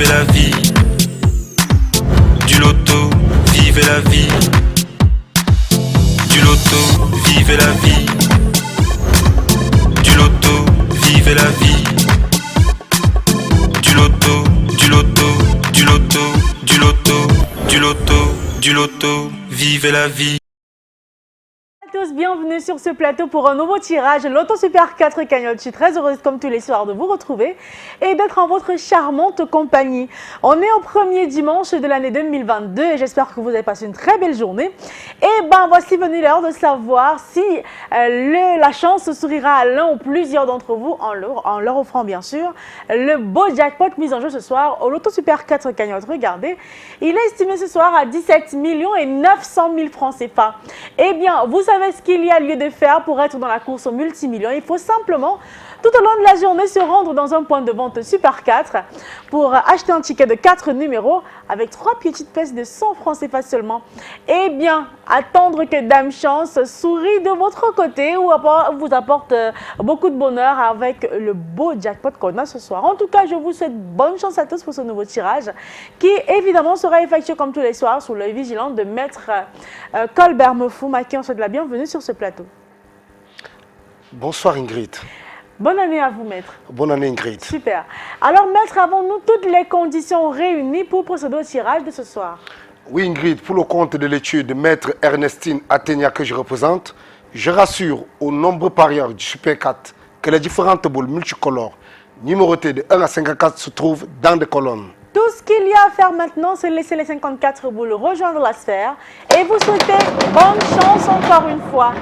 vivez la vie. Du loto, vivez la vie. Du loto, vivez la vie. Du loto, vivez la vie. Du loto, du loto, du loto, du loto, du loto, du loto, vivez la vie. Bonjour à tous, bienvenue sur ce plateau pour un nouveau tirage Loto Super 4 cagnotte. Je suis très heureuse comme tous les soirs de vous retrouver et d'être en votre charmante compagnie. On est au premier dimanche de l'année 2022 et j'espère que vous avez passé une très belle journée. Et ben voici venu l'heure de savoir si la chance sourira à l'un ou plusieurs d'entre vous en leur offrant bien sûr le beau jackpot mis en jeu ce soir au Loto Super 4 cagnotte. Regardez, il est estimé ce soir à 17 900 000 francs CFA. Eh bien, vous savez ce qu'il y a lieu de faire pour être dans la course aux multimillions. Il faut simplement, tout au long de la journée, se rendre dans un point de vente Super 4 pour acheter un ticket de 4 numéros avec 3 petites pièces de 100 francs CFA seulement. Eh bien, attendre que Dame Chance sourie de votre côté ou vous apporte beaucoup de bonheur avec le beau jackpot qu'on a ce soir. En tout cas, je vous souhaite bonne chance à tous pour ce nouveau tirage qui, évidemment, sera effectué comme tous les soirs sous l'œil vigilant de Maître Colbert Mefou, à qui on souhaite la bienvenue sur ce plateau. Bonsoir Ingrid. Bonne année à vous, Maître. Bonne année Ingrid. Super. Alors, Maître, avons-nous toutes les conditions réunies pour procéder au tirage de ce soir? Oui Ingrid, pour le compte de l'étude de Maître Ernestine Athénia que je représente, je rassure aux nombreux parieurs du Super 4 que les différentes boules multicolores numérotées de 1 à 54 se trouvent dans des colonnes. Tout ce qu'il y a à faire maintenant, c'est laisser les 54 boules rejoindre la sphère et vous souhaitez bonne chance encore une fois.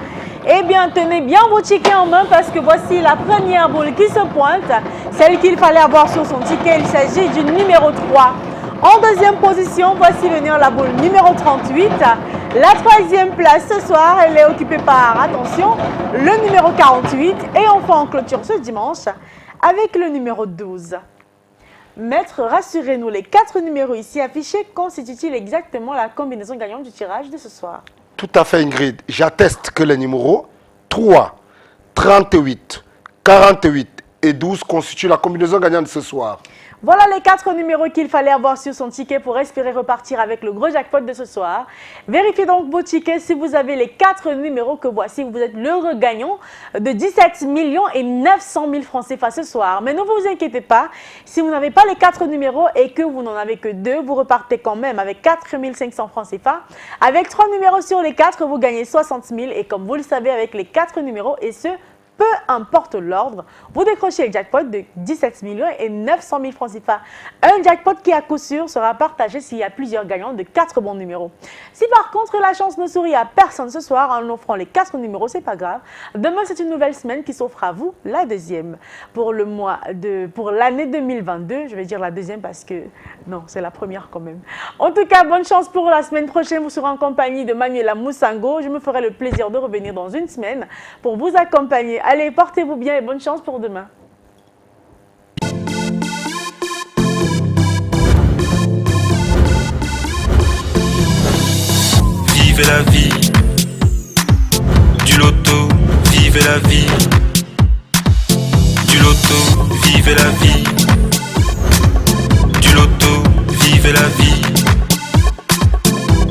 Eh bien, tenez bien vos tickets en main parce que voici la première boule qui se pointe, celle qu'il fallait avoir sur son ticket. Il s'agit du numéro 3. En deuxième position, voici venir la boule numéro 38. La troisième place ce soir, elle est occupée par, attention, le numéro 48. Et enfin, on clôture ce dimanche avec le numéro 12. Maître, rassurez-nous, les 4 numéros ici affichés constituent-ils exactement la combinaison gagnante du tirage de ce soir? Tout à fait Ingrid, j'atteste que les numéros 3, 38, 48 et 12 constituent la combinaison gagnante de ce soir. Voilà les 4 numéros qu'il fallait avoir sur son ticket pour espérer repartir avec le gros jackpot de ce soir. Vérifiez donc vos tickets si vous avez les 4 numéros que voici. Vous êtes l'heureux gagnant de 17 900 000 francs CFA ce soir. Mais ne vous inquiétez pas, si vous n'avez pas les 4 numéros et que vous n'en avez que 2, vous repartez quand même avec 4 500 francs CFA. Avec 3 numéros sur les 4, vous gagnez 60 000 et comme vous le savez, avec les 4 numéros et ce, peu importe l'ordre, vous décrochez le jackpot de 17 900 000 francs CFA. Un jackpot qui à coup sûr sera partagé s'il y a plusieurs gagnants de 4 bons numéros. Si par contre la chance ne sourit à personne ce soir en offrant les 4 numéros, c'est pas grave. Demain c'est une nouvelle semaine qui s'offre à vous, la deuxième. Pour l'année 2022, je vais dire la deuxième parce que non, c'est la première quand même. En tout cas, bonne chance pour la semaine prochaine. Vous serez en compagnie de Manuela Moussango. Je me ferai le plaisir de revenir dans une semaine pour vous accompagner. Allez, portez-vous bien et bonne chance pour demain. Vivez la vie. Du loto, vivez la vie. Du loto, vivez la vie. Du loto, vivez la vie.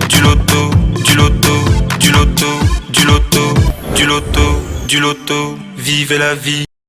Du loto, du loto, du loto, du loto, du loto, du loto, vivez la vie.